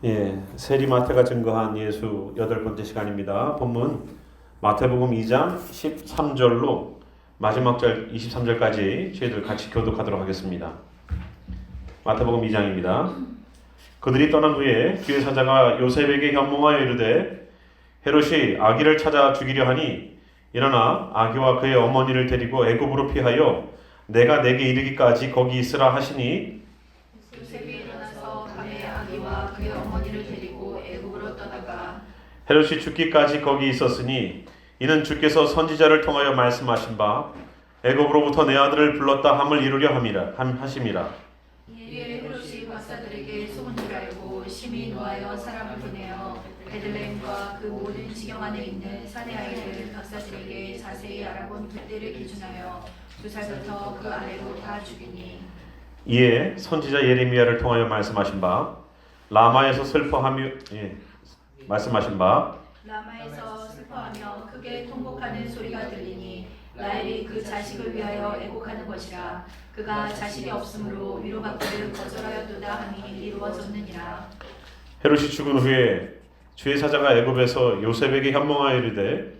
예, 세리마태가 증거한 예수 8번째 시간입니다. 본문 마태복음 2장 13절로 마지막 절 23절까지 저희들 같이 교독하도록 하겠습니다. 마태복음 2장입니다. 그들이 떠난 후에 주의 사자가 요셉에게 현몽하여 이르되 헤롯이 아기를 찾아 죽이려 하니 일어나 아기와 그의 어머니를 데리고 애굽으로 피하여 내가 내게 이르기까지 거기 있으라 하시니 요셉이 일어나서 밤에 아기와 그의 어머니를 데리고 애굽으로 떠나가 헤롯이 죽기까지 거기 있었으니 이는 주께서 선지자를 통하여 말씀하신 바 애굽으로부터 내 아들을 불렀다 함을 이루려 하심이라. 이에 헤롯이 박사들에게 속은 줄 알고 심히 노하여 사람을 보내어 베들레헴과 그 모든 지경 안에 있는 사내 아이들 박사들에게 자세히 알아본 그때를 기준하여 2살부터 그 아래로 다 죽이니 이에 선지자 예레미야를 통하여 말씀하신 바 라마에서 슬퍼하며 말씀하신 바 라마에서 슬퍼하며 크게 통곡하는 소리가 들리니 라헬이 그 자식을 위하여 애곡하는 것이라. 그가 자식이 없으므로 위로받기를 거절하였도다 하니 이루어졌느니라. 헤롯이 죽은 후에 주의 사자가 애굽에서 요셉에게 현몽하여 이르되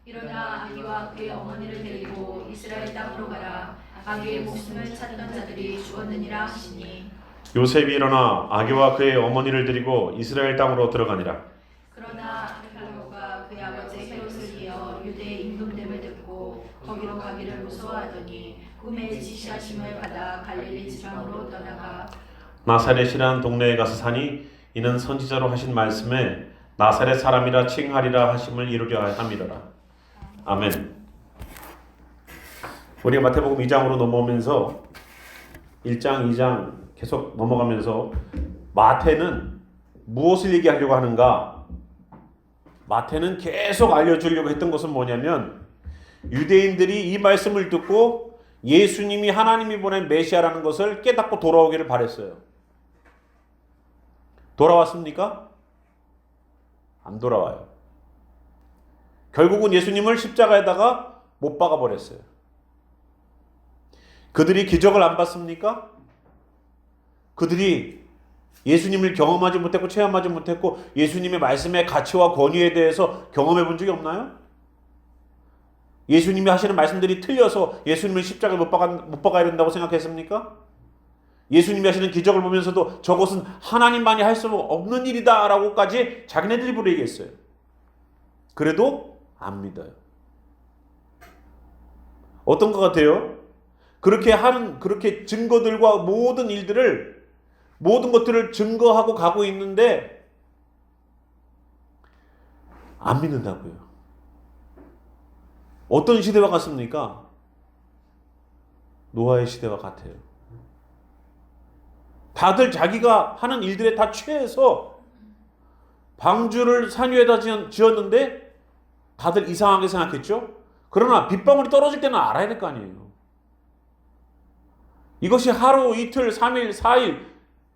일어나 아기와 그의 어머니를 데리고 이스라엘 땅으로 가라. 아기의 목숨을 찾던 자들이 죽었느니라 하시니 요셉이 일어나 아기와 그의 어머니를 데리고 이스라엘 땅으로 들어가니라. 그러나 아르갈로가 그의 아버지 헤롯을 이어 유대의 임금됨을 듣고 거기로 가기를 무서워하더니 꿈에 지시하심을 받아 갈릴리 지방으로 떠나가 나사렛이란 동네에 가서 사니 이는 선지자로 하신 말씀에 나사렛 사람이라 칭하리라 하심을 이루려 함이로라. 아멘. 우리가 마태복음 2장으로 넘어오면서 1장, 2장 계속 넘어가면서 마태는 무엇을 얘기하려고 하는가? 마태는 계속 알려주려고 했던 것은 뭐냐면 유대인들이 이 말씀을 듣고 예수님이 하나님이 보낸 메시아라는 것을 깨닫고 돌아오기를 바랬어요. 돌아왔습니까? 안 돌아와요. 결국은 예수님을 십자가에다가 못 박아 버렸어요. 그들이 기적을 안 봤습니까? 그들이 예수님을 경험하지 못했고 체험하지 못했고 예수님의 말씀의 가치와 권위에 대해서 경험해 본 적이 없나요? 예수님이 하시는 말씀들이 틀려서 예수님을 십자가에 못 박아야 된다고 생각했습니까? 예수님이 하시는 기적을 보면서도 저것은 하나님만이 할 수 없는 일이다 라고까지 자기네들 입으로 얘기했어요. 그래도 안 믿어요. 어떤 것 같아요? 그렇게 증거들과 모든 것들을 증거하고 가고 있는데 안 믿는다고요. 어떤 시대와 같습니까? 노아의 시대와 같아요. 다들 자기가 하는 일들에 다 취해서 방주를 산 위에다 지었는데 다들 이상하게 생각했죠? 그러나 빗방울이 떨어질 때는 알아야 될 거 아니에요. 이것이 하루, 이틀, 3일, 4일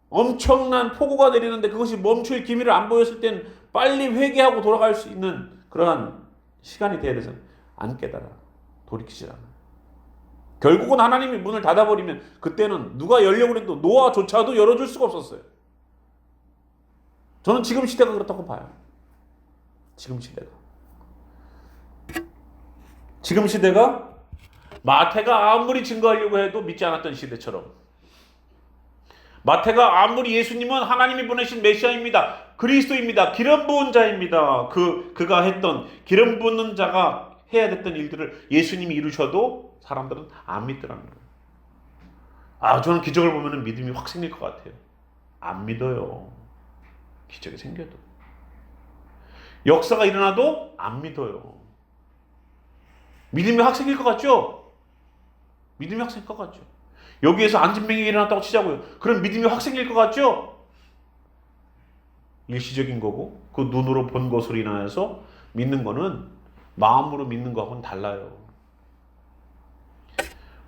엄청난 폭우가 내리는데 그것이 멈출 기미를 안 보였을 때는 빨리 회개하고 돌아갈 수 있는 그러한 시간이 돼야 돼서 안 깨달아. 돌이키질 않아. 결국은 하나님이 문을 닫아버리면 그때는 누가 열려고 해도 노아조차도 열어줄 수가 없었어요. 저는 지금 시대가 그렇다고 봐요. 지금 시대가 마태가 아무리 증거하려고 해도 믿지 않았던 시대처럼 마태가 아무리 예수님은 하나님이 보내신 메시아입니다. 그리스도입니다. 기름 부은 자입니다. 그가 했던 기름 부은 자가 해야 됐던 일들을 예수님이 이루셔도 사람들은 안 믿더라는 거예요. 저는 기적을 보면 믿음이 확 생길 것 같아요. 안 믿어요. 기적이 생겨도. 역사가 일어나도 안 믿어요. 믿음이 확 생길 것 같죠? 믿음이 확 생길 것 같죠? 여기에서 안진뱅이가 일어났다고 치자고요. 그럼 믿음이 확 생길 것 같죠? 일시적인 거고 그 눈으로 본 것으로 인하여서 믿는 거는 마음으로 믿는 거하고는 달라요.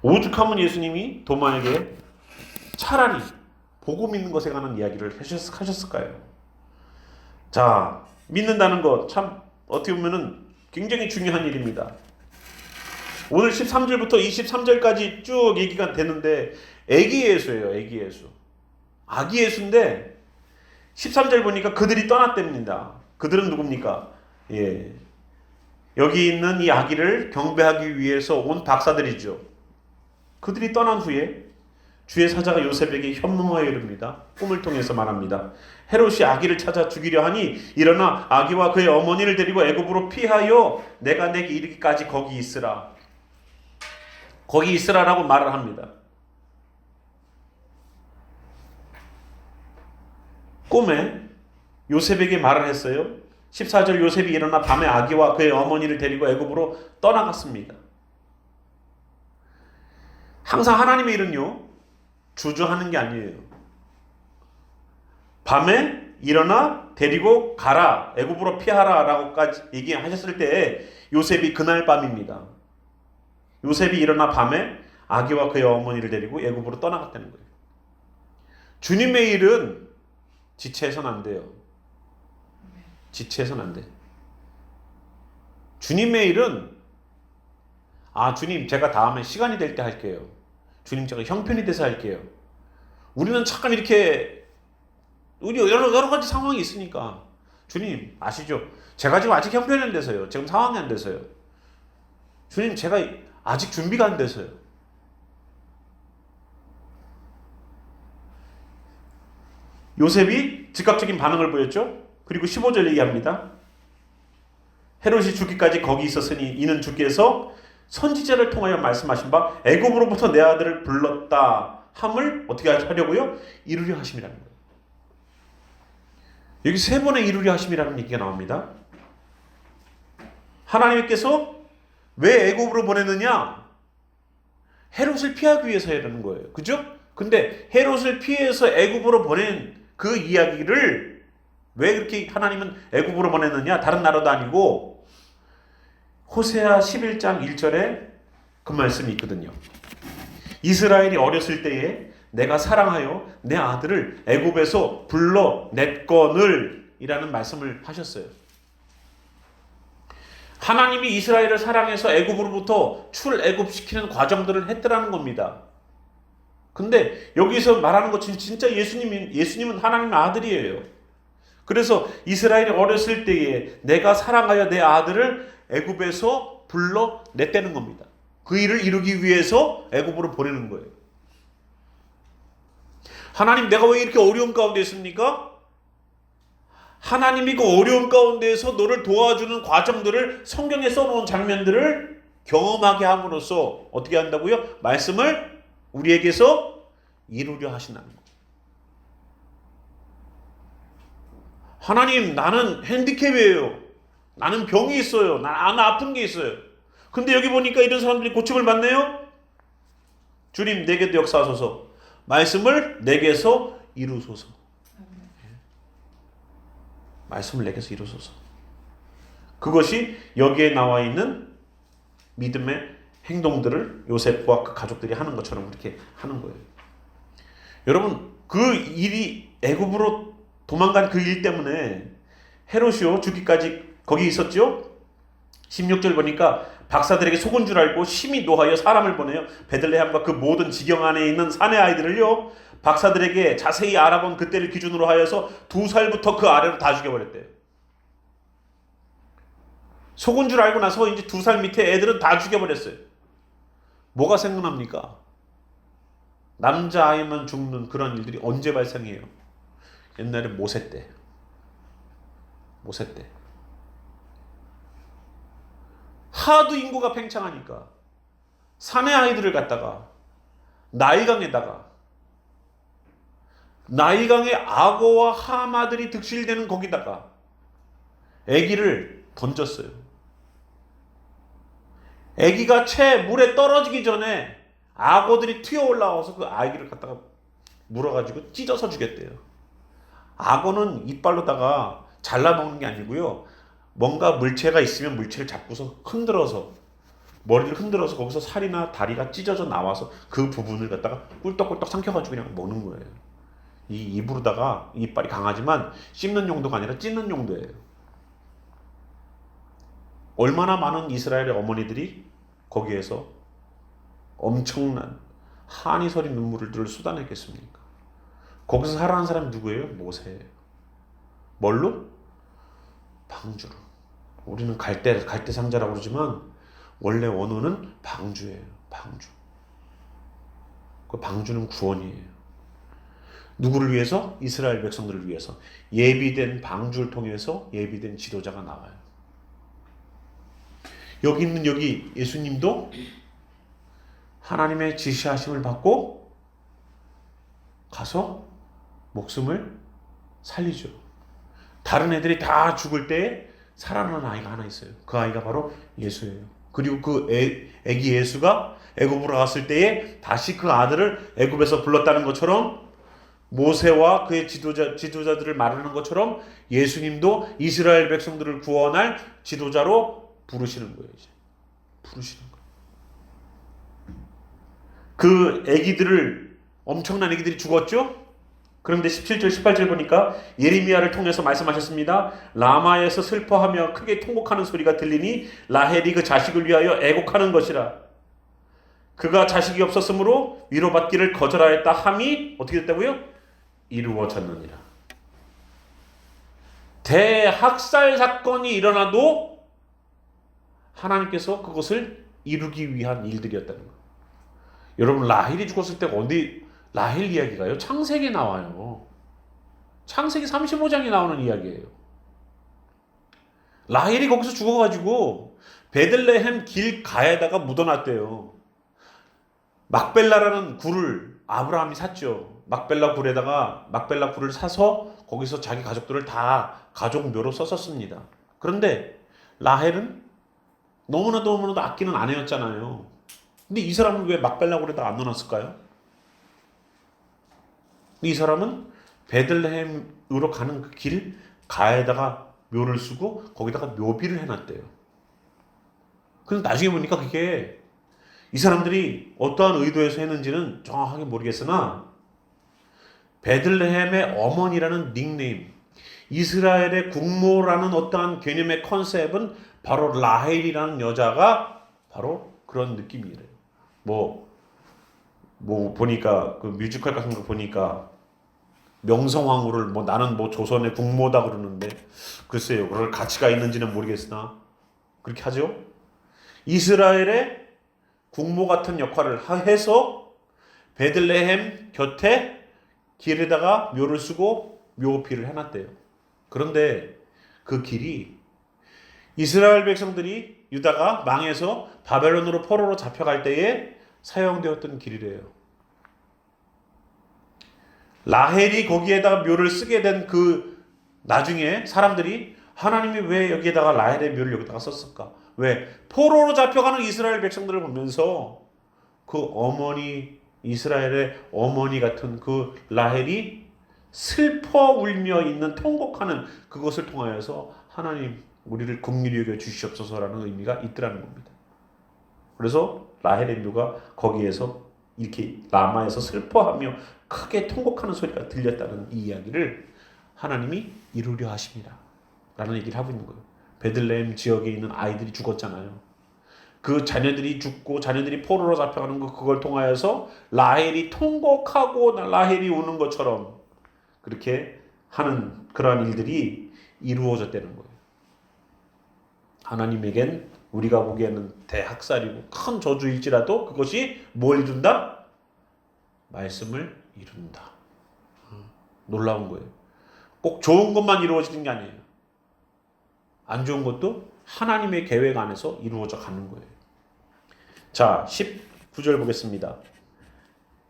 오죽하면 예수님이 도마에게 차라리 보고 믿는 것에 관한 이야기를 하셨을까요? 자, 믿는다는 것 참 어떻게 보면은 굉장히 중요한 일입니다. 오늘 13절부터 23절까지 쭉 얘기가 되는데 애기 예수예요. 애기 예수. 아기 예수인데 13절 보니까 그들이 떠났답니다. 그들은 누굽니까? 예. 여기 있는 이 아기를 경배하기 위해서 온 박사들이죠. 그들이 떠난 후에 주의 사자가 요셉에게 현몽하여 이릅니다. 꿈을 통해서 말합니다. 헤롯이 아기를 찾아 죽이려 하니 일어나 아기와 그의 어머니를 데리고 애굽으로 피하여 내가 내게 이르기까지 거기 있으라. 거기 있으라라고 말을 합니다. 꿈에 요셉에게 말을 했어요. 14절 요셉이 일어나 밤에 아기와 그의 어머니를 데리고 애굽으로 떠나갔습니다. 항상 하나님의 일은요, 주저하는 게 아니에요. 밤에 일어나 데리고 가라, 애굽으로 피하라 라고까지 얘기하셨을 때 요셉이 그날 밤입니다. 요셉이 일어나 밤에 아기와 그의 어머니를 데리고 애굽으로 떠나갔다는 거예요. 주님의 일은 지체해서는 안 돼요. 지체해서는 안 돼. 주님의 일은 주님 제가 다음에 시간이 될 때 할게요. 주님 제가 형편이 돼서 할게요. 우리는 참 이렇게 우리 여러 가지 상황이 있으니까 주님 아시죠? 제가 지금 아직 형편이 안 돼서요. 지금 상황이 안 돼서요. 주님 제가 아직 준비가 안 돼서요. 요셉이 즉각적인 반응을 보였죠. 그리고 15절 얘기합니다. 헤롯이 죽기까지 거기 있었으니 이는 주께서 선지자를 통하여 말씀하신 바 애굽으로부터 내 아들을 불렀다 함을 어떻게 하려고요? 이루려 하심이라는 거예요. 여기 세 번의 이루려 하심이라는 얘기가 나옵니다. 하나님께서 왜 애굽으로 보내느냐? 헤롯을 피하기 위해서라는 거예요. 그죠? 근데 헤롯을 피해서 애굽으로 보낸 그 이야기를 왜 그렇게 하나님은 애굽으로 보냈느냐? 다른 나라도 아니고 호세아 11장 1절에 그 말씀이 있거든요. 이스라엘이 어렸을 때에 내가 사랑하여 내 아들을 애굽에서 불러냈거늘 이라는 말씀을 하셨어요. 하나님이 이스라엘을 사랑해서 애굽으로부터 출애굽시키는 과정들을 했더라는 겁니다. 근데 여기서 말하는 것은 진짜 예수님은 하나님의 아들이에요. 그래서 이스라엘이 어렸을 때에 내가 사랑하여 내 아들을 애굽에서 불러냈다는 겁니다. 그 일을 이루기 위해서 애굽으로 보내는 거예요. 하나님 내가 왜 이렇게 어려움 가운데 있습니까? 하나님이 그 어려움 가운데에서 너를 도와주는 과정들을 성경에 써놓은 장면들을 경험하게 함으로써 어떻게 한다고요? 말씀을 우리에게서 이루려 하신다는 거예요. 하나님 나는 핸디캡이에요. 나는 병이 있어요. 나는 아픈 게 있어요. 근데 여기 보니까 이런 사람들이 고침을 받네요. 주님 내게도 역사하소서. 말씀을 내게서 이루소서. 말씀을 내게서 이루소서. 그것이 여기에 나와 있는 믿음의 행동들을 요셉과 그 가족들이 하는 것처럼 그렇게 하는 거예요. 여러분 그 일이 애굽으로 도망간 그 일 때문에 헤롯이요 죽기까지 거기 있었죠. 16절 보니까 박사들에게 속은 줄 알고 심히 노하여 사람을 보내요. 베들레헴과 그 모든 지경 안에 있는 사내 아이들을요 박사들에게 자세히 알아본 그때를 기준으로 하여서 2살부터 그 아래로 다 죽여버렸대요. 속은 줄 알고 나서 이제 2살 밑에 애들은 다 죽여버렸어요. 뭐가 생각납니까? 남자아이만 죽는 그런 일들이 언제 발생해요? 옛날에 모세 때. 하도 인구가 팽창하니까 사내 아이들을 갖다가 나일강에 악어와 하마들이 득실되는 거기다가 아기를 던졌어요. 아기가 채 물에 떨어지기 전에 악어들이 튀어 올라와서 그 아기를 갖다가 물어가지고 찢어서 죽였대요. 악어는 이빨로다가 잘라먹는 게 아니고요. 뭔가 물체가 있으면 물체를 잡고서 머리를 흔들어서 거기서 살이나 다리가 찢어져 나와서 그 부분을 갖다가 꿀떡꿀떡 삼켜가지고 그냥 먹는 거예요. 이 입으로다가 이빨이 강하지만 씹는 용도가 아니라 찢는 용도예요. 얼마나 많은 이스라엘의 어머니들이 거기에서 엄청난 한이 서린 눈물을 쏟아냈겠습니까? 거기서 살아난 사람이 누구예요? 모세예요. 뭘로? 방주로. 우리는 갈대 상자라고 그러지만 원래 원어는 방주예요. 방주. 그 방주는 구원이에요. 누구를 위해서? 이스라엘 백성들을 위해서. 예비된 방주를 통해서 예비된 지도자가 나와요. 여기 있는 여기 예수님도 하나님의 지시하심을 받고 가서 목숨을 살리죠. 다른 애들이 다 죽을 때에 살아나는 아이가 하나 있어요. 그 아이가 바로 예수예요. 그리고 그 애기 예수가 애굽으로 갔을 때에 다시 그 아들을 애굽에서 불렀다는 것처럼 모세와 그의 지도자들을 말하는 것처럼 예수님도 이스라엘 백성들을 구원할 지도자로 부르시는 거예요. 이제 부르시는 거예요. 그 애기들을 엄청난 애기들이 죽었죠. 그런데 17절 18절 보니까 예레미야를 통해서 말씀하셨습니다. 라마에서 슬퍼하며 크게 통곡하는 소리가 들리니 라헬이 그 자식을 위하여 애곡하는 것이라. 그가 자식이 없었으므로 위로받기를 거절하였다 함이 어떻게 됐다고요? 이루어졌느니라. 대학살 사건이 일어나도 하나님께서 그것을 이루기 위한 일들이었다는 거예요. 여러분, 라헬이 죽었을 때가 어디 라헬 이야기가요? 창세기에 나와요. 창세기 35장에 나오는 이야기예요. 라헬이 거기서 죽어가지고 베들레헴 길가에다가 묻어놨대요. 막벨라라는 굴을 아브라함이 샀죠. 막벨라 굴을 사서 거기서 자기 가족들을 다 가족묘로 썼었습니다. 그런데 라헬은 너무나도 아끼는 아내였잖아요. 근데 이 사람은 왜 막벨라 굴에다 안 넣어놨을까요? 이 사람은 베들레헴으로 가는 그 길 가에다가 묘를 쓰고 거기다가 묘비를 해놨대요. 근데 나중에 보니까 그게 이 사람들이 어떠한 의도에서 했는지는 정확하게 모르겠으나 베들레헴의 어머니라는 닉네임, 이스라엘의 국모라는 어떠한 개념의 컨셉은 바로 라헬이라는 여자가 바로 그런 느낌이래요. 뭐 보니까 그 뮤지컬 같은 거 보니까 명성황후를 나는 조선의 국모다 그러는데 글쎄요, 그럴 가치가 있는지는 모르겠으나 그렇게 하죠. 이스라엘의 국모 같은 역할을 해서 베들레헴 곁에 길에다가 묘를 쓰고 묘비를 해놨대요. 그런데 그 길이 이스라엘 백성들이 유다가 망해서 바벨론으로 포로로 잡혀갈 때에 사용되었던 길이래요. 라헬이 거기에다가 묘를 쓰게 된 그 나중에 사람들이 하나님이 왜 여기에다가 라헬의 묘를 여기다가 썼을까? 왜? 포로로 잡혀가는 이스라엘 백성들을 보면서 그 어머니, 이스라엘의 어머니 같은 그 라헬이 슬퍼 울며 있는 통곡하는 그것을 통하여서 하나님 우리를 긍휼히 여겨 주시옵소서라는 의미가 있더라는 겁니다. 그래서 라헬의 묘가 거기에서 이렇게 라마에서 슬퍼하며 크게 통곡하는 소리가 들렸다는 이 이야기를 하나님이 이루려 하십니다 라는 얘기를 하고 있는 거예요. 베들레헴 지역에 있는 아이들이 죽었잖아요. 그 자녀들이 죽고 자녀들이 포로로 잡혀가는 그걸 통하여서 라헬이 통곡하고 라헬이 우는 것처럼 그렇게 하는 그러한 일들이 이루어졌다는 거예요. 하나님에겐 우리가 보기에는 대학살이고 큰 저주일지라도 그것이 뭘 이룬다? 말씀을 이룬다. 놀라운 거예요. 꼭 좋은 것만 이루어지는 게 아니에요. 안 좋은 것도 하나님의 계획 안에서 이루어져 가는 거예요. 자, 19절 보겠습니다.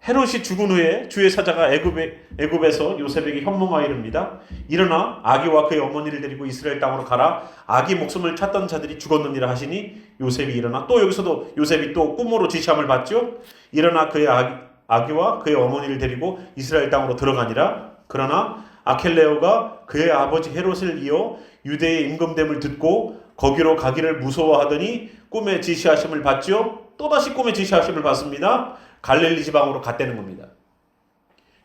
헤롯이 죽은 후에 주의 사자가 애굽에서 요셉에게 현몽하여 이릅니다. 일어나 아기와 그의 어머니를 데리고 이스라엘 땅으로 가라. 아기 목숨을 찾던 자들이 죽었느니라 하시니 요셉이 일어나, 또 여기서도 요셉이 또 꿈으로 지시함을 받죠. 일어나 그의 아기와 그의 어머니를 데리고 이스라엘 땅으로 들어가니라. 그러나 아켈레오가 그의 아버지 헤롯을 이어 유대의 임금됨을 듣고 거기로 가기를 무서워하더니 꿈에 지시하심을 받죠. 또다시 꿈에 지시하심을 받습니다. 갈릴리 지방으로 갔다는 겁니다.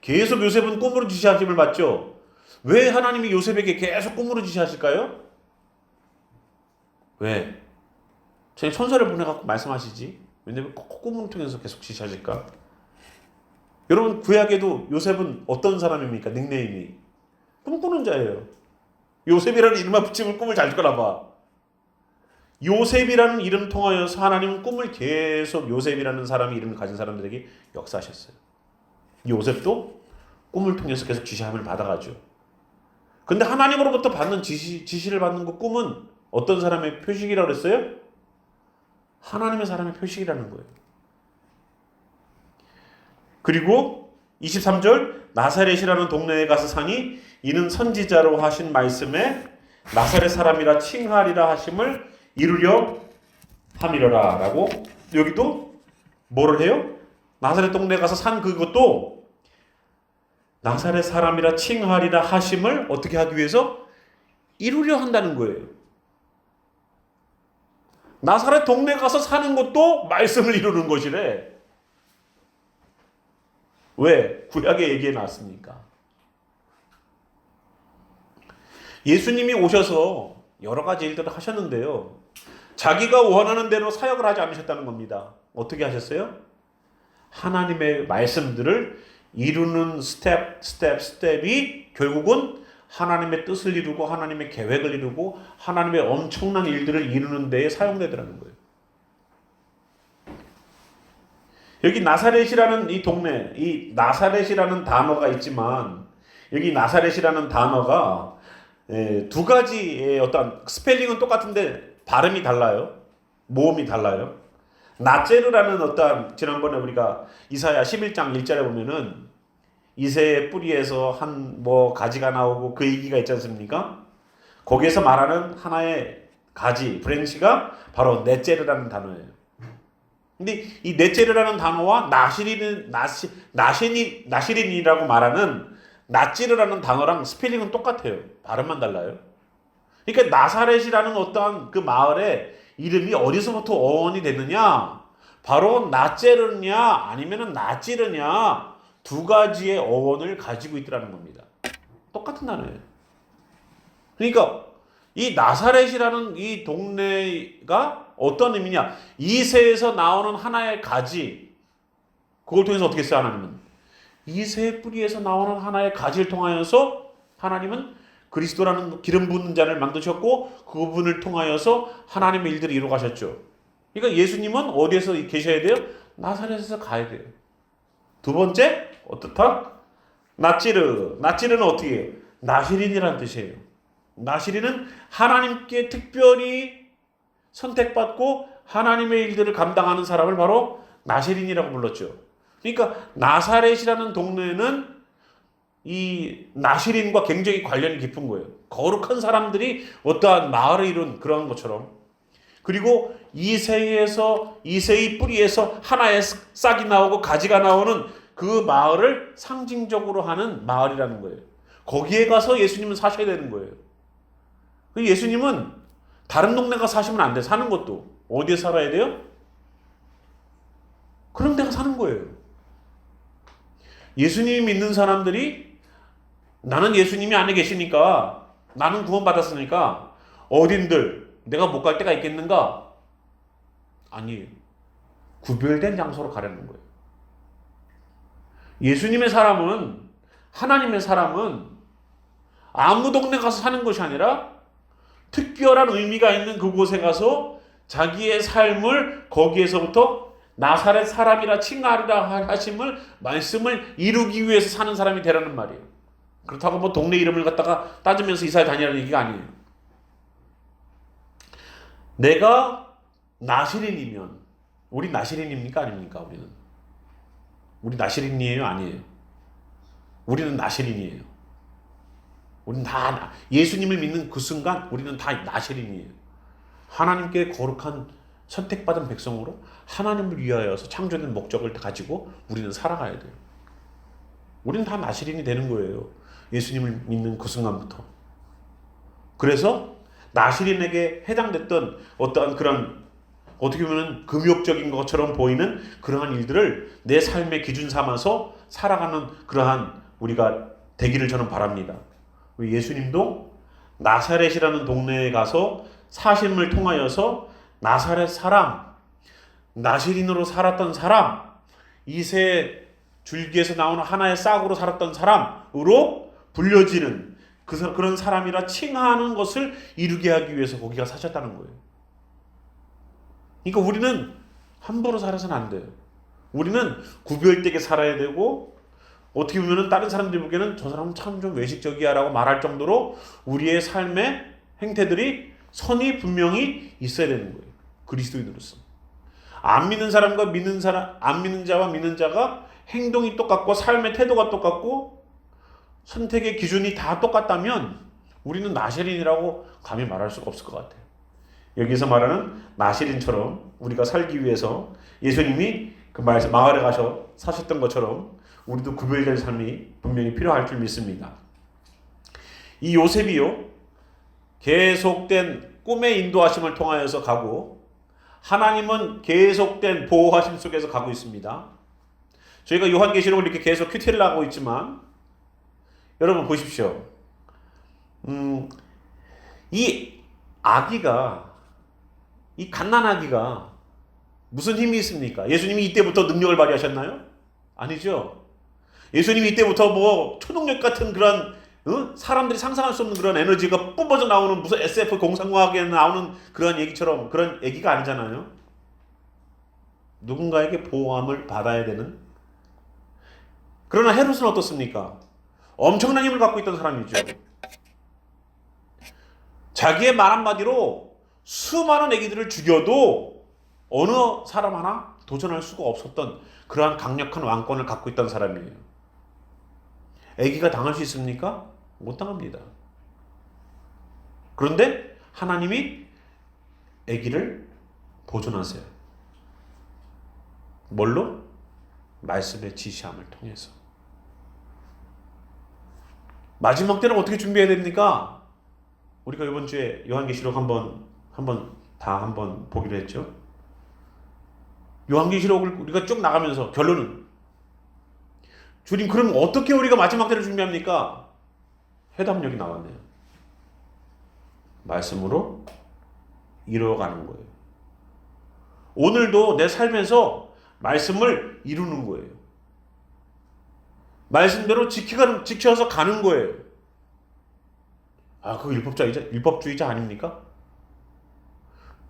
계속 요셉은 꿈으로 지시하심을 받죠. 왜 하나님이 요셉에게 계속 꿈으로 지시하실까요? 왜? 저희 천사를 보내갖고 말씀하시지. 왜냐면 꼭 꿈을 통해서 계속 지시하실까? 여러분, 구약에도 요셉은 어떤 사람입니까? 닉네임이 꿈꾸는 자예요. 요셉이라는 이름만 붙이면 꿈을 잘 꾸나 봐. 요셉이라는 이름 통하여서 하나님은 꿈을 계속 요셉이라는 사람이 이름을 가진 사람들에게 역사하셨어요. 요셉도 꿈을 통해서 계속 지시함을 받아가죠. 근데 하나님으로부터 받는 지시를 받는 그 꿈은 어떤 사람의 표식이라고 그랬어요? 하나님의 사람의 표식이라는 거예요. 그리고 23절 나사렛이라는 동네에 가서 사니 이는 선지자로 하신 말씀에 나사렛 사람이라 칭하리라 하심을 이루려 함이러라 라고 여기도 뭐를 해요? 나사렛 동네에 가서 산 그것도 나사렛 사람이라 칭하리라 하심을 어떻게 하기 위해서? 이루려 한다는 거예요. 나사렛 동네에 가서 사는 것도 말씀을 이루는 것이래. 왜? 구약의 얘기에 나왔으니까. 예수님이 오셔서 여러 가지 일들을 하셨는데요. 자기가 원하는 대로 사역을 하지 않으셨다는 겁니다. 어떻게 하셨어요? 하나님의 말씀들을 이루는 스텝이 결국은 하나님의 뜻을 이루고 하나님의 계획을 이루고 하나님의 엄청난 일들을 이루는 데에 사용되더라는 거예요. 여기 나사렛이라는 이 동네, 이 나사렛이라는 단어가 있지만 여기 나사렛이라는 단어가 두 가지의 어떤 스펠링은 똑같은데 발음이 달라요. 모음이 달라요. 나제르라는 어떤 지난번에 우리가 이사야 11장 1절에 보면은 이새의 뿌리에서 한 뭐 가지가 나오고 그 얘기가 있지 않습니까? 거기에서 말하는 하나의 가지, 브랜치가 바로 넷제르라는 단어예요. 근데 이 넷제르라는 단어와 나시린이라고 말하는 나찌르라는 단어랑 스펠링은 똑같아요. 발음만 달라요. 그러니까 나사렛이라는 어떠한 그 마을의 이름이 어디서부터 어원이 됐느냐? 바로 나제르냐 아니면은 나찌르냐 두 가지의 어원을 가지고 있더라는 겁니다. 똑같은 단어예요. 그러니까 이 나사렛이라는 이 동네가 어떤 의미냐? 이새에서 나오는 하나의 가지, 그걸 통해서 어떻게 했어요? 하나님은 이새의 뿌리에서 나오는 하나의 가지를 통하여서 하나님은 그리스도라는 기름 부은 자를 만드셨고 그분을 통하여서 하나님의 일들을 이루어 가셨죠. 그러니까 예수님은 어디에서 계셔야 돼요? 나사렛에서 가야 돼요. 두 번째 어떻다? 나찌르는 어떻게 해요? 나시린이라는 뜻이에요. 나시린은 하나님께 특별히 선택받고 하나님의 일들을 감당하는 사람을 바로 나시린이라고 불렀죠. 그러니까 나사렛이라는 동네는 이 나시린과 굉장히 관련이 깊은 거예요. 거룩한 사람들이 어떠한 마을을 이룬 그런 것처럼. 그리고 이새의 뿌리에서 하나의 싹이 나오고 가지가 나오는 그 마을을 상징적으로 하는 마을이라는 거예요. 거기에 가서 예수님은 사셔야 되는 거예요. 예수님은 다른 동네 가서 사시면 안 돼. 사는 것도. 어디에 살아야 돼요? 그런 데가 사는 거예요. 예수님 믿는 사람들이 나는 예수님이 안에 계시니까 나는 구원받았으니까 어딘들 내가 못 갈 데가 있겠는가? 아니에요. 구별된 장소로 가려는 거예요. 예수님의 사람은 하나님의 사람은 아무 동네 가서 사는 것이 아니라 특별한 의미가 있는 그곳에 가서 자기의 삶을 거기에서부터 나사렛 사람이라 칭하리라 하심을 말씀을 이루기 위해서 사는 사람이 되라는 말이에요. 그렇다고 뭐 동네 이름을 갖다가 따지면서 이사에 다니라는 얘기가 아니에요. 내가 나시린이면 우리 나시린입니까? 아닙니까? 우리 나시린이에요? 아니에요? 우리는 나시린이에요. 우리는 다 예수님을 믿는 그 순간 우리는 다 나시린이에요. 하나님께 거룩한 선택받은 백성으로 하나님을 위하여서 창조된 목적을 가지고 우리는 살아가야 돼요. 우리는 다 나시린이 되는 거예요. 예수님을 믿는 그 순간부터. 그래서 나시린에게 해당됐던 어떠한 그런 어떻게 보면 금욕적인 것처럼 보이는 그러한 일들을 내 삶의 기준 삼아서 살아가는 그러한 우리가 되기를 저는 바랍니다. 예수님도 나사렛이라는 동네에 가서 사심을 통하여서 나사렛 사람, 나시린으로 살았던 사람, 이새 줄기에서 나오는 하나의 싹으로 살았던 사람으로 불려지는 그런 사람이라 칭하는 것을 이루게 하기 위해서 거기가 사셨다는 거예요. 그러니까 우리는 함부로 살아서는 안 돼요. 우리는 구별되게 살아야 되고, 어떻게 보면 다른 사람들이 보기에는 저 사람은 참 좀 외식적이야 라고 말할 정도로 우리의 삶의 행태들이 선이 분명히 있어야 되는 거예요. 그리스도인으로서. 안 믿는 사람과 안 믿는 자와 믿는 자가 행동이 똑같고 삶의 태도가 똑같고 선택의 기준이 다 똑같다면 우리는 나시린이라고 감히 말할 수가 없을 것 같아요. 여기서 말하는 나시린처럼 우리가 살기 위해서 예수님이 그 마을에 가서 사셨던 것처럼 우리도 구별된 삶이 분명히 필요할 줄 믿습니다. 이 요셉이요, 계속된 꿈의 인도하심을 통하여서 가고 하나님은 계속된 보호하심 속에서 가고 있습니다. 저희가 요한계시록을 이렇게 계속 큐티를 하고 있지만 여러분 보십시오. 이 아기가, 이 갓난아기가 무슨 힘이 있습니까? 예수님이 이때부터 능력을 발휘하셨나요? 아니죠. 예수님이 이때부터 뭐 초능력 같은 그런 사람들이 상상할 수 없는 그런 에너지가 뿜어져 나오는 무슨 SF 공상과학에 나오는 그런 얘기처럼 그런 얘기가 아니잖아요. 누군가에게 보호함을 받아야 되는. 그러나 헤롯은 어떻습니까? 엄청난 힘을 갖고 있던 사람이죠. 자기의 말 한마디로 수많은 애기들을 죽여도 어느 사람 하나 도전할 수가 없었던 그러한 강력한 왕권을 갖고 있던 사람이에요. 애기가 당할 수 있습니까? 못 당합니다. 그런데 하나님이 애기를 보존하세요. 뭘로? 말씀의 지시함을 통해서. 마지막 때는 어떻게 준비해야 됩니까? 우리가 이번 주에 요한계시록 한번 보기로 했죠. 요한계시록을 우리가 쭉 나가면서 결론은 주님, 그럼 어떻게 우리가 마지막 때를 준비합니까? 해답력이 나왔네요. 말씀으로 이루어가는 거예요. 오늘도 내 삶에서 말씀을 이루는 거예요. 말씀대로 지켜서 가는 거예요. 그거 율법주의자 아닙니까?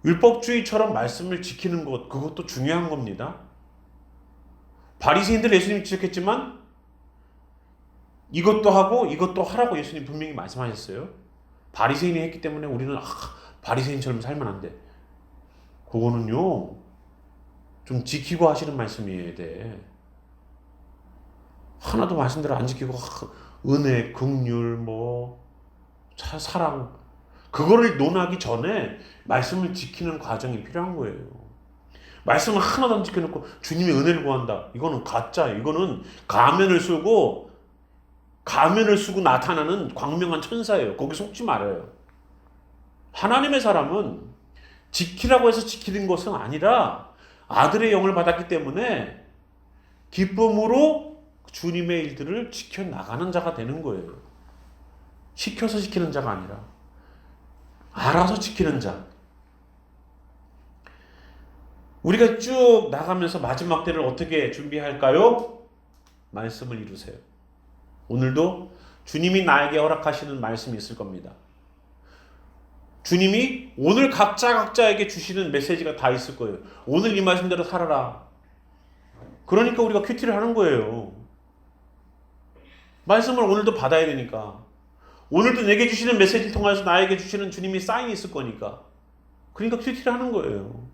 율법주의처럼 말씀을 지키는 것, 그것도 중요한 겁니다. 바리새인들 예수님이 지적했지만 이것도 하고 이것도 하라고 예수님 분명히 말씀하셨어요. 바리새인이 했기 때문에 우리는 바리새인처럼 살면 안 돼. 그거는요, 좀 지키고 하시는 말씀이어야 돼. 하나도 말씀대로 안 지키고 은혜, 긍휼, 사랑, 그거를 논하기 전에 말씀을 지키는 과정이 필요한 거예요. 말씀을 하나도 안 지켜놓고 주님의 은혜를 구한다. 이거는 가짜예요. 이거는 가면을 쓰고 나타나는 광명한 천사예요. 거기 속지 말아요. 하나님의 사람은 지키라고 해서 지키는 것은 아니라 아들의 영을 받았기 때문에 기쁨으로 주님의 일들을 지켜나가는 자가 되는 거예요. 시켜서 지키는 자가 아니라 알아서 지키는 자. 우리가 쭉 나가면서 마지막 때를 어떻게 준비할까요? 말씀을 이루세요. 오늘도 주님이 나에게 허락하시는 말씀이 있을 겁니다. 주님이 오늘 각자에게 주시는 메시지가 다 있을 거예요. 오늘 이 말씀대로 살아라. 그러니까 우리가 큐티를 하는 거예요. 말씀을 오늘도 받아야 되니까. 오늘도 내게 주시는 메시지를 통해서 나에게 주시는 주님이 사인이 있을 거니까. 그러니까 큐티를 하는 거예요.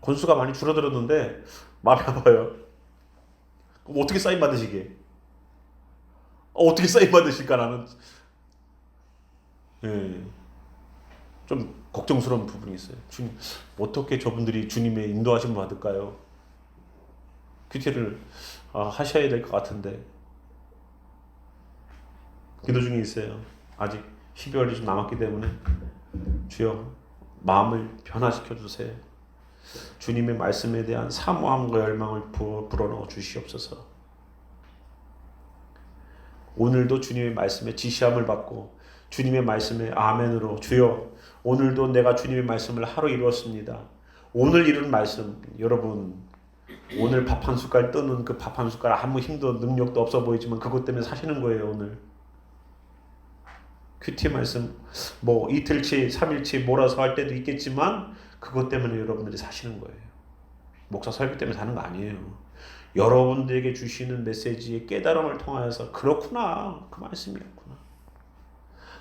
건수가 많이 줄어들었는데 마음이 아파요. 그럼 어떻게 사인 받으시게? 어떻게 사인 받으실까 나는. 좀 걱정스러운 부분이 있어요. 주님, 어떻게 저분들이 주님의 인도하심을 받을까요? 큐티를 하셔야 될 것 같은데. 기도 중에 있어요. 아직 12월이 좀 남았기 때문에 주여 마음을 변화시켜 주세요. 주님의 말씀에 대한 사모함과 열망을 불어넣어 주시옵소서. 오늘도 주님의 말씀에 지시함을 받고 주님의 말씀에 아멘으로 주여 오늘도 내가 주님의 말씀을 하루 이루었습니다. 오늘 이룬 말씀, 여러분 오늘 밥 한 숟갈 뜨는 그 밥 한 숟갈 아무 힘도 능력도 없어 보이지만 그것 때문에 사시는 거예요. 오늘 큐티 말씀 뭐 이틀치 3일치 몰아서 할 때도 있겠지만 그것 때문에 여러분들이 사시는 거예요. 목사 설교 때문에 사는 거 아니에요. 여러분들에게 주시는 메시지의 깨달음을 통하여서 그렇구나, 그 말씀이었구나,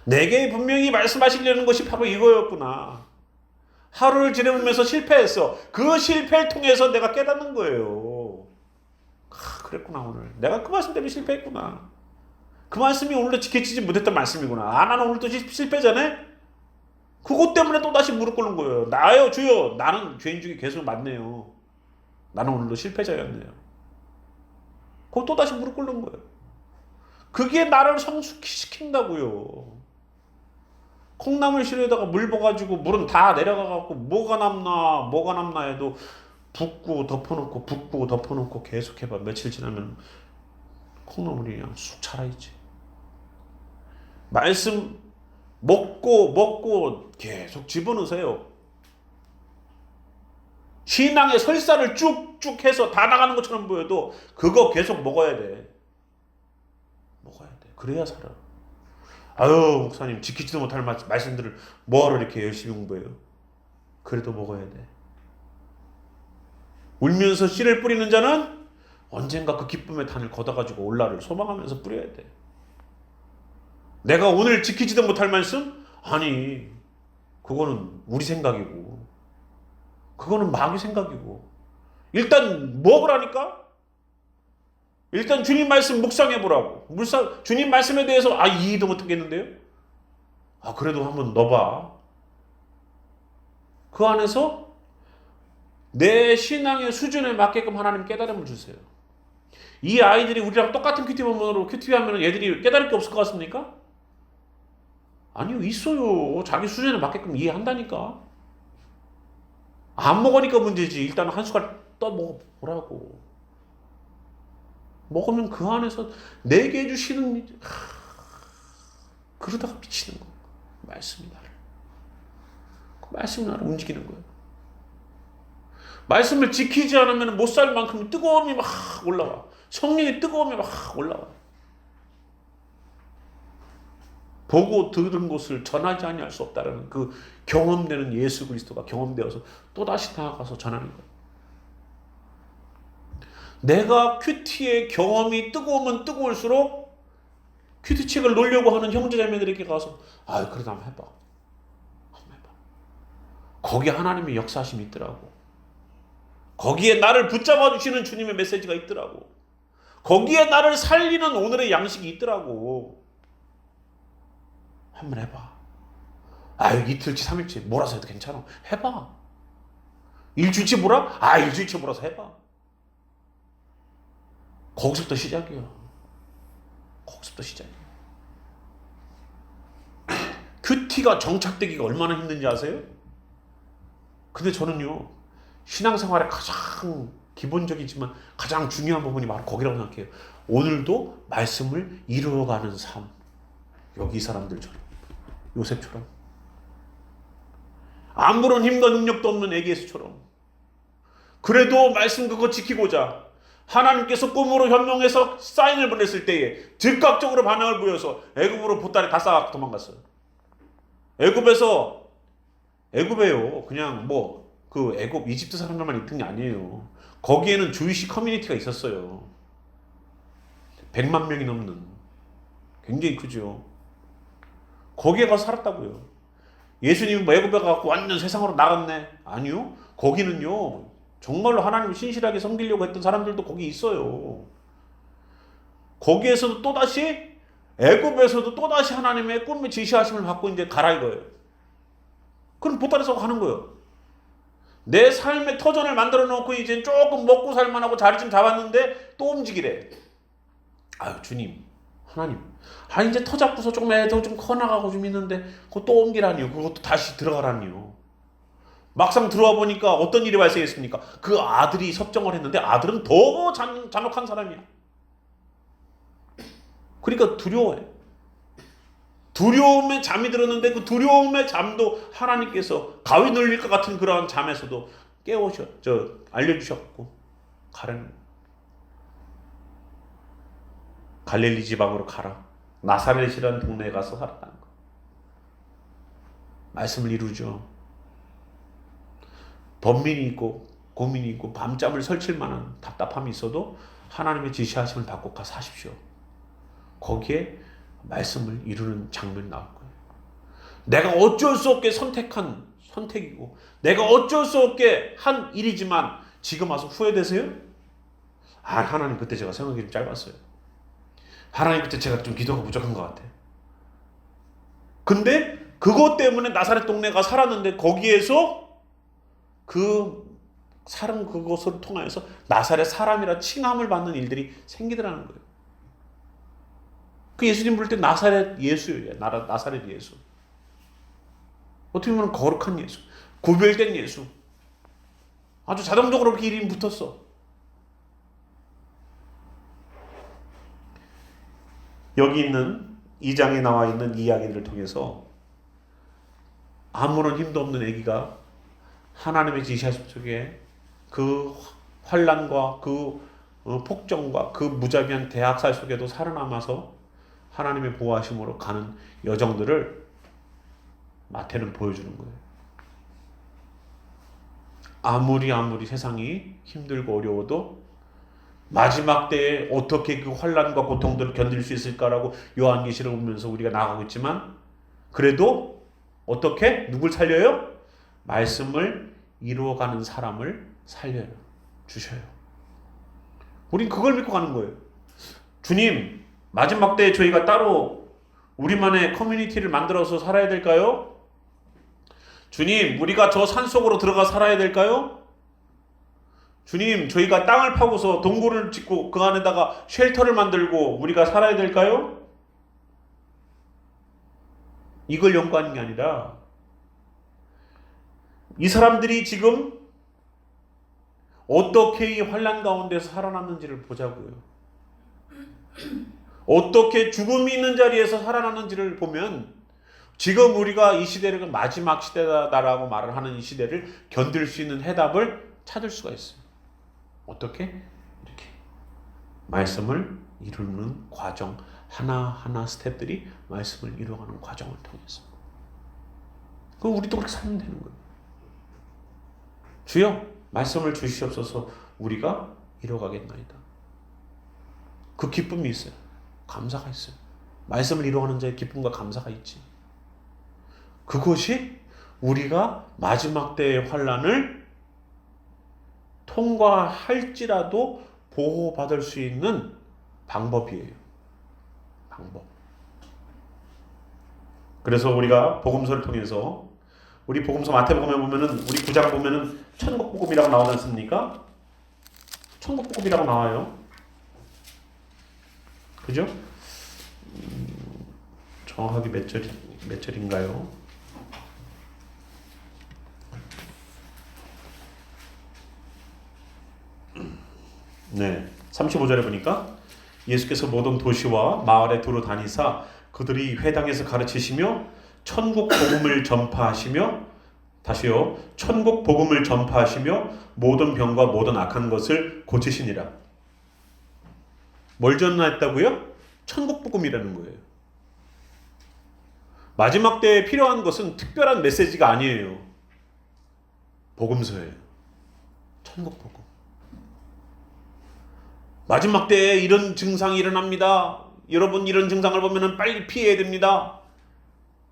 내게 분명히 말씀하시려는 것이 바로 이거였구나. 하루를 지내면서 실패했어. 그 실패를 통해서 내가 깨닫는 거예요. 그랬구나, 오늘 내가 그 말씀 때문에 실패했구나. 그 말씀이 오늘도 지켜지지 못했던 말씀이구나. 나는 오늘 또 실패자네? 그것 때문에 또 다시 무릎 꿇는 거예요. 나요 주여, 나는 죄인 중에 계속 맞네요. 나는 오늘도 실패자였네요. 그거 또 다시 무릎 꿇는 거예요. 그게 나를 성숙시킨다고요. 콩나물 시루에다가 물 부어가지고 물은 다 내려가갖고 뭐가 남나 해도 붓고 덮어놓고 계속 해봐. 며칠 지나면 콩나물이 그냥 쑥 자라있지. 말씀 먹고 계속 집어넣으세요. 신앙의 설사를 쭉쭉 해서 다 나가는 것처럼 보여도 그거 계속 먹어야 돼. 그래야 살아. 아유, 목사님 지키지도 못할 말씀들을 뭐하러 이렇게 열심히 공부해요. 그래도 먹어야 돼. 울면서 씨를 뿌리는 자는 언젠가 그 기쁨의 단을 걷어가지고 올라를 소망하면서 뿌려야 돼. 내가 오늘 지키지도 못할 말씀? 아니, 그거는 우리 생각이고 그거는 마귀 생각이고, 일단 먹으라니까? 일단 주님 말씀 묵상해보라고. 주님 말씀에 대해서 이해도 못하겠는데요? 그래도 한번 넣어봐. 그 안에서 내 신앙의 수준에 맞게끔 하나님 깨달음을 주세요. 이 아이들이 우리랑 똑같은 큐티 본문으로 큐티 하면 얘들이 깨달을 게 없을 것 같습니까? 아니요, 있어요. 자기 수준에 맞게끔 이해한다니까. 안 먹으니까 문제지. 일단 한 숟갈 떠 먹어보라고. 먹으면 그 안에서 내게 해주시는 그러다가 미치는 거. 말씀이 나를. 그 말씀이 나를 움직이는 거예요. 말씀을 지키지 않으면 못 살 만큼 뜨거움이 막 올라와. 성령의 뜨거움이 막 올라와. 보고 들은 것을 전하지 아니할 수 없다라는 그 경험되는 예수 그리스도가 경험되어서 또다시 나아가서 전하는 거예요. 내가 큐티의 경험이 뜨거우면 뜨거울수록 큐티책을 놓으려고 하는 형제자매들에게 가서 그래도 한번 해봐. 거기에 하나님의 역사심이 있더라고. 거기에 나를 붙잡아 주시는 주님의 메시지가 있더라고. 거기에 나를 살리는 오늘의 양식이 있더라고. 한번 해봐. 이틀치 3일치 몰아서 해도 괜찮아. 해봐. 일주일치 몰아? 일주일치 몰아서 해봐. 거기서부터 시작이야. 큐티가 정착되기가 얼마나 힘든지 아세요? 근데 저는요, 신앙생활의 가장 기본적이지만 가장 중요한 부분이 바로 거기라고 생각해요. 오늘도 말씀을 이루어가는 삶. 여기 이 사람들처럼, 요셉처럼, 아무런 힘과 능력도 없는 에게스처럼, 그래도 말씀 그거 지키고자 하나님께서 꿈으로 현몽해서 사인을 보냈을 때에 즉각적으로 반응을 보여서 애굽으로 보따리 다 싸갖고 도망갔어요. 애굽에요. 그냥 그 애굽 이집트 사람들만 있던 게 아니에요. 거기에는 주이시 커뮤니티가 있었어요. 100만 명이 넘는, 굉장히 크죠. 거기에 가서 살았다고요. 예수님이 애굽에 가서 완전 세상으로 나갔네? 아니요. 거기는요, 정말로 하나님을 신실하게 섬기려고 했던 사람들도 거기 있어요. 거기에서도 또다시, 애굽에서도 또다시 하나님의 꿈의 지시하심을 받고 이제 가라 이거예요. 그럼 보따리 싸고 가는 거예요. 내 삶의 터전을 만들어 놓고 이제 조금 먹고 살만하고 자리 좀 잡았는데 또 움직이래. 주님, 하나님, 이제 터 잡고서 조금 애도 좀 커나가고 좀 있는데 그거 또 옮기라니요. 그것도 다시 들어가라니요. 막상 들어와 보니까 어떤 일이 발생했습니까? 그 아들이 섭정을 했는데 아들은 더 잔혹한 사람이야. 그러니까 두려워해. 두려움에 잠이 들었는데 그 두려움의 잠도 하나님께서 가위 눌릴 것 같은 그러한 잠에서도 알려주셨고 가라는, 갈릴리 지방으로 가라. 나사렛이라는 동네에 가서 살았다는 거. 말씀을 이루죠. 번민이 있고 고민이 있고 밤잠을 설칠 만한 답답함이 있어도 하나님의 지시하심을 받고 가 사십시오. 거기에 말씀을 이루는 장면이 나올 거예요. 내가 어쩔 수 없게 선택한 선택이고 내가 어쩔 수 없게 한 일이지만 지금 와서 후회되세요? 하나님 그때 제가 생각이 좀 짧았어요. 하나님 그때 제가 좀 기도가 부족한 것 같아요. 근데 그것 때문에 나사렛 동네가 살았는데 거기에서 그것을 통하여서 나사렛 사람이라 칭함을 받는 일들이 생기더라는 거예요. 그 예수님 부를 때 나사렛 예수예요. 나사렛 예수. 어떻게 보면 거룩한 예수, 구별된 예수. 아주 자동적으로 그렇게 이름이 붙었어. 여기 있는 2장에 나와 있는 이야기들을 통해서 아무런 힘도 없는 아기가 하나님의 지시하심 속에 그 환난과 그 폭정과 그 무자비한 대학살 속에도 살아남아서 하나님의 보호하심으로 가는 여정들을 마태는 보여주는 거예요. 아무리 세상이 힘들고 어려워도 마지막 때에 어떻게 그 환난과 고통들을 견딜 수 있을까라고 요한계시를 보면서 우리가 나아가고 있지만 그래도 어떻게? 누굴 살려요? 말씀을 이루어가는 사람을 살려요. 주셔요. 우린 그걸 믿고 가는 거예요. 주님, 마지막 때에 저희가 따로 우리만의 커뮤니티를 만들어서 살아야 될까요? 주님, 우리가 저 산속으로 들어가 살아야 될까요? 주님, 저희가 땅을 파고서 동굴을 짓고 그 안에다가 쉘터를 만들고 우리가 살아야 될까요? 이걸 연구하는 게 아니라 이 사람들이 지금 어떻게 이 환난 가운데서 살아남는지를 보자고요. 어떻게 죽음이 있는 자리에서 살아남는지를 보면 지금 우리가 이 시대를 마지막 시대다라고 말을 하는 이 시대를 견딜 수 있는 해답을 찾을 수가 있어요. 어떻게? 이렇게 말씀을 이루는 과정, 하나하나 스텝들이 말씀을 이루어가는 과정을 통해서. 그럼 우리도 그렇게 살면 되는 거예요. 주여, 말씀을 주시옵소서. 우리가 이루어가겠나이다. 그 기쁨이 있어요. 감사가 있어요. 말씀을 이루어가는 자의 기쁨과 감사가 있지. 그것이 우리가 마지막 때의 환난을 통과할지라도 보호받을 수 있는 방법이에요. 방법. 그래서 우리가 복음서를 통해서 우리 복음서 마태복음에 보면은 우리 9장 보면은 천국복음이라고 나오지 않습니까? 천국복음이라고 나와요. 그죠? 정확하게 몇 절인가요? 네, 35절에 보니까 예수께서 모든 도시와 마을에 두루 다니사 그들이 회당에서 가르치시며 천국 복음을 전파하시며 다시요 천국 복음을 전파하시며 모든 병과 모든 악한 것을 고치시니라. 뭘 전하였다고요? 천국 복음이라는 거예요. 마지막 때에 필요한 것은 특별한 메시지가 아니에요. 복음서예요. 천국 복음. 마지막 때에 이런 증상이 일어납니다. 여러분 이런 증상을 보면 빨리 피해야 됩니다.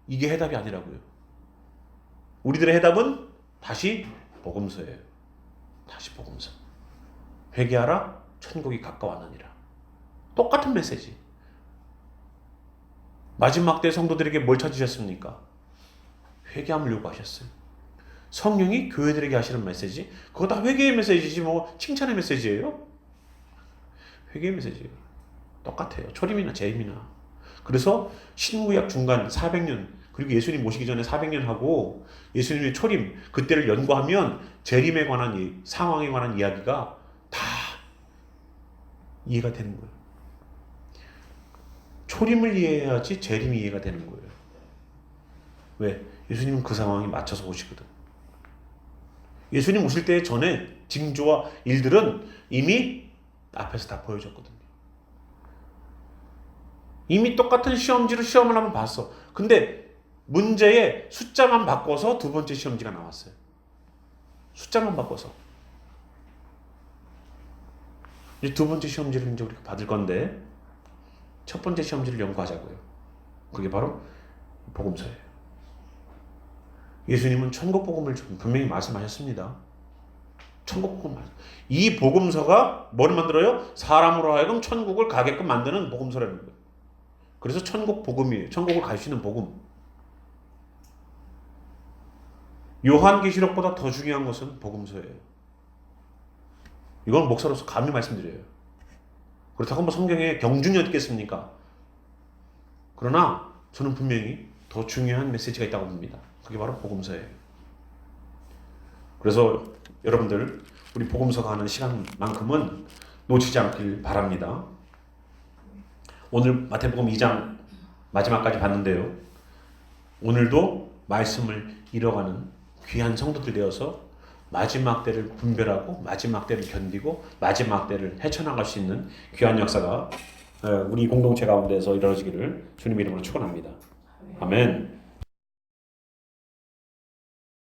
이게 해답이 아니라고요. 우리들의 해답은 다시 복음서예요. 다시 복음서. 회개하라, 천국이 가까웠느니라. 똑같은 메시지. 마지막 때 성도들에게 뭘 찾으셨습니까? 회개함을 요구하셨어요. 성령이 교회들에게 하시는 메시지, 그거 다 회개의 메시지지 뭐 칭찬의 메시지예요? 회개의 메시지예요. 똑같아요. 초림이나 재림이나. 그래서 신구약 중간 400년, 그리고 예수님 모시기 전에 400년 하고 예수님의 초림, 그때를 연구하면 재림에 관한 상황에 관한 이야기가 다 이해가 되는 거예요. 초림을 이해해야지 재림이 이해가 되는 거예요. 왜? 예수님은 그 상황에 맞춰서 오시거든. 예수님 오실 때 전에 징조와 일들은 이미 앞에서 다 보여줬거든요. 이미 똑같은 시험지로 시험을 한번 봤어. 근데 문제의 숫자만 바꿔서 두 번째 시험지가 나왔어요. 숫자만 바꿔서. 이제 두 번째 시험지를 이제 우리가 받을 건데 첫 번째 시험지를 연구하자고요. 그게 바로 복음서예요. 예수님은 천국 복음을 분명히 말씀하셨습니다. 천국 복음 이 복음서가 뭐를 만들어요? 사람으로 하여금 천국을 가게끔 만드는 복음서라는 거예요. 그래서 천국 복음이에요. 천국을 갈 수 있는 복음. 요한계시록보다 더 중요한 것은 복음서예요. 이건 목사로서 감히 말씀드려요. 그렇다고 뭐 성경에 경중이 어디 있겠습니까? 그러나 저는 분명히 더 중요한 메시지가 있다고 봅니다. 그게 바로 복음서예요. 그래서 여러분들 우리 복음서가 하는 시간만큼은 놓치지 않길 바랍니다. 오늘 마태복음 2장 마지막까지 봤는데요. 오늘도 말씀을 잃어가는 귀한 성도들 되어서 마지막 때를 분별하고 마지막 때를 견디고 마지막 때를 헤쳐나갈 수 있는 귀한 역사가 우리 공동체 가운데서 이루어지기를 주님의 이름으로 축원합니다. 아멘.